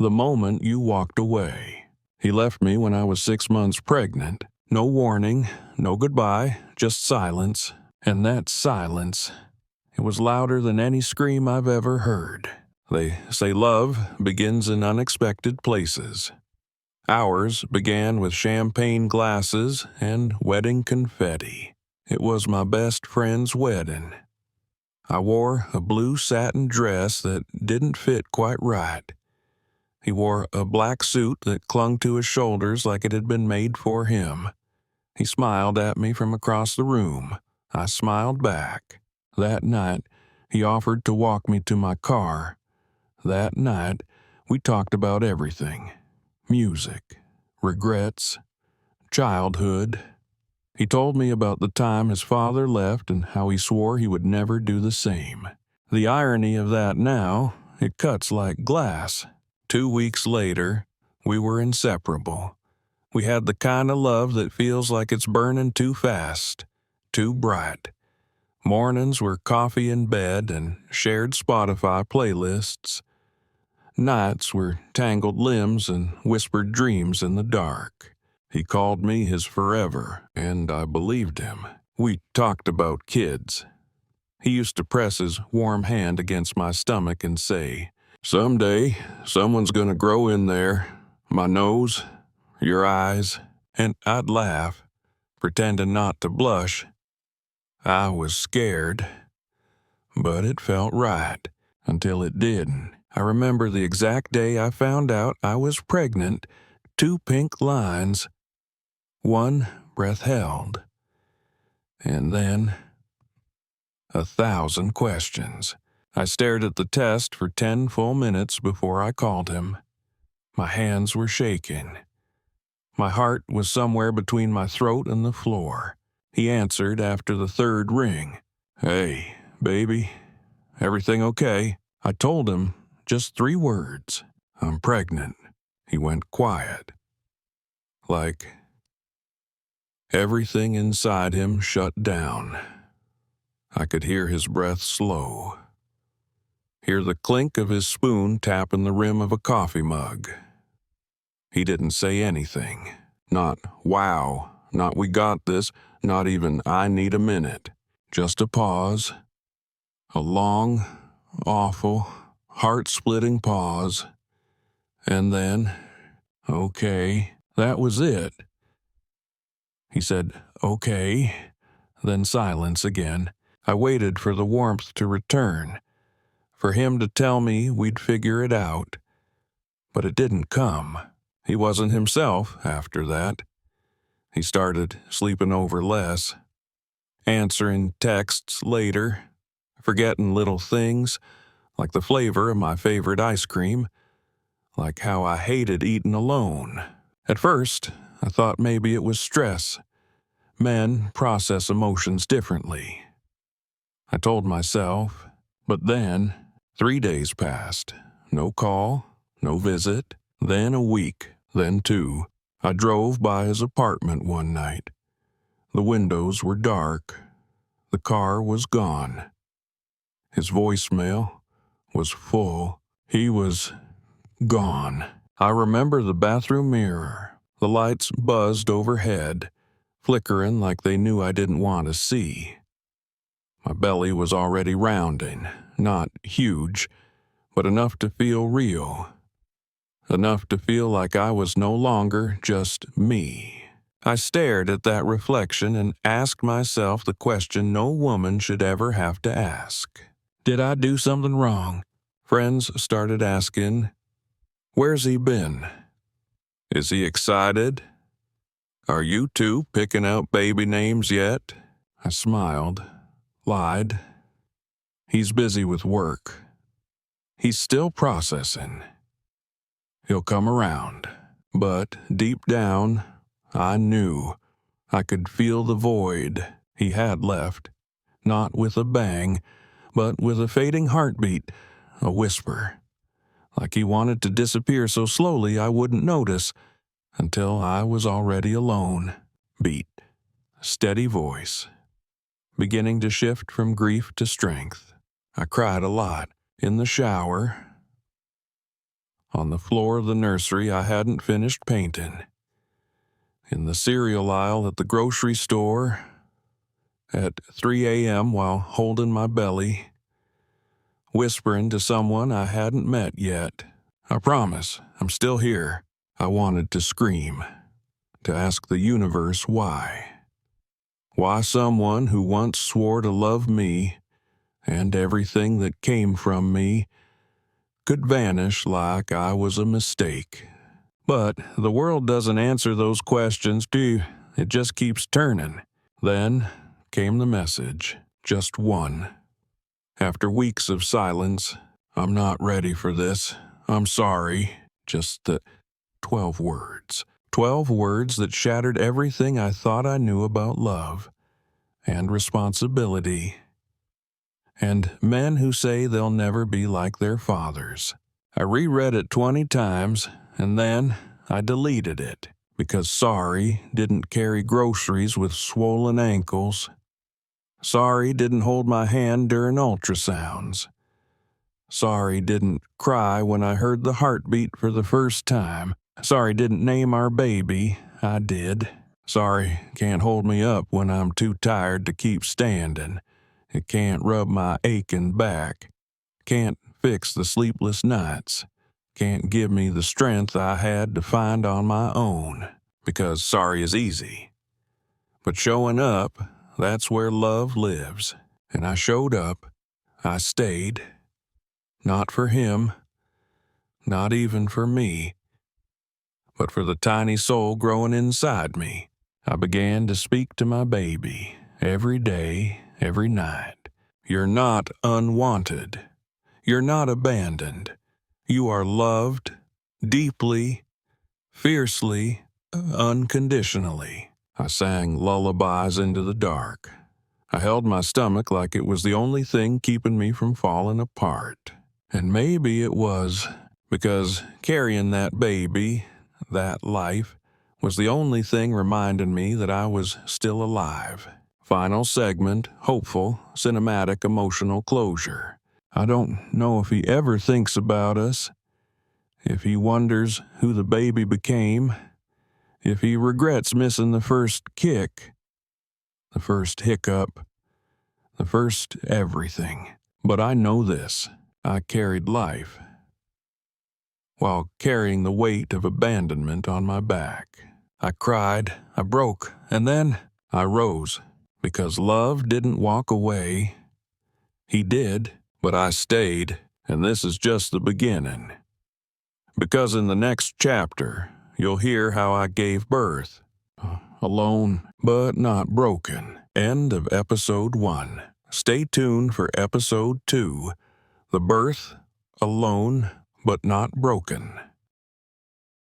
the moment you walked away. He left me when I was 6 months pregnant. No warning, no goodbye, just silence. And that silence, it was louder than any scream I've ever heard. They say love begins in unexpected places. Ours began with champagne glasses and wedding confetti. It was my best friend's wedding. I wore a blue satin dress that didn't fit quite right. He wore a black suit that clung to his shoulders like it had been made for him. He smiled at me from across the room. I smiled back. That night, he offered to walk me to my car. That night, we talked about everything. Music, regrets, childhood. He told me about the time his father left and how he swore he would never do the same. The irony of that now, it cuts like glass. 2 weeks later, we were inseparable. We had the kind of love that feels like it's burning too fast, too bright. Mornings were coffee in bed and shared Spotify playlists. Nights were tangled limbs and whispered dreams in the dark. He called me his forever, and I believed him. We talked about kids. He used to press his warm hand against my stomach and say, "Someday, someone's gonna grow in there. My nose, your eyes." And I'd laugh, pretending not to blush. I was scared, but it felt right until it didn't. I remember the exact day I found out I was pregnant. 2 pink lines. 1 breath held. And then 1,000 questions. I stared at the test for 10 full minutes before I called him. My hands were shaking. My heart was somewhere between my throat and the floor. He answered after the 3rd ring. "Hey, baby, everything okay?" I told him just 3 words. "I'm pregnant." He went quiet. Like everything inside him shut down. I could hear his breath slow. Hear the clink of his spoon tapping the rim of a coffee mug. He didn't say anything. Not "wow," not "we got this," not even "I need a minute." Just a pause. A long, awful, heart-splitting pause. And then, "Okay." That was it. He said, "Okay." Then silence again. I waited for the warmth to return, for him to tell me we'd figure it out. But it didn't come. He wasn't himself after that. He started sleeping over less, answering texts later, forgetting little things, like the flavor of my favorite ice cream, like how I hated eating alone. At first, I thought maybe it was stress. Men process emotions differently. I told myself, but then 3 days passed. No call, no visit, then a week, then 2. I drove by his apartment one night. The windows were dark. The car was gone. His voicemail was full. He was gone. I remember the bathroom mirror. The lights buzzed overhead, flickering like they knew I didn't want to see. My belly was already rounding, not huge, but enough to feel real. Enough to feel like I was no longer just me. I stared at that reflection and asked myself the question no woman should ever have to ask. Did I do something wrong? Friends started asking, "Where's he been? Is he excited? Are you two picking out baby names yet?" I smiled, lied. "He's busy with work. He's still processing. He'll come around." But deep down, I knew. I could feel the void he had left, not with a bang, but with a fading heartbeat, a whisper, like he wanted to disappear so slowly I wouldn't notice until I was already alone. Beat, steady voice, beginning to shift from grief to strength. I cried a lot, in the shower, On the floor of the nursery I hadn't finished painting. In the cereal aisle at the grocery store. At 3 a.m. while holding my belly. Whispering to someone I hadn't met yet. I promise, I'm still here. I wanted to scream. To ask the universe why. Why someone who once swore to love me and everything that came from me could vanish like I was a mistake. But the world doesn't answer those questions, it just keeps turning. Then came the message, just one. After weeks of silence, I'm not ready for this. I'm sorry. Just the 12 words. 12 words that shattered everything I thought I knew about love and responsibility. And men who say they'll never be like their fathers. I reread it 20 times, and then I deleted it, because sorry didn't carry groceries with swollen ankles. Sorry didn't hold my hand during ultrasounds. Sorry didn't cry when I heard the heartbeat for the first time. Sorry didn't name our baby. I did. Sorry can't hold me up when I'm too tired to keep standing. It can't rub my aching back. Can't fix the sleepless nights. Can't give me the strength I had to find on my own. Because sorry is easy. But showing up, that's where love lives. And I showed up. I stayed. Not for him. Not even for me. But for the tiny soul growing inside me. I began to speak to my baby every day, every night. You're not unwanted. You're not abandoned. You are loved, deeply, fiercely, unconditionally. I sang lullabies into the dark. I held my stomach like it was the only thing keeping me from falling apart. And maybe it was, because carrying that baby, that life, was the only thing reminding me that I was still alive. Final segment, hopeful, cinematic, emotional closure. I don't know if he ever thinks about us, if he wonders who the baby became, if he regrets missing the first kick, the first hiccup, the first everything. But I know this, I carried life, while carrying the weight of abandonment on my back. I cried, I broke, and then I rose, because love didn't walk away. He did, but I stayed, and this is just the beginning. Because in the next chapter, you'll hear how I gave birth. Alone, but not broken. End of episode 1. Stay tuned for episode 2, The Birth, Alone, but Not Broken.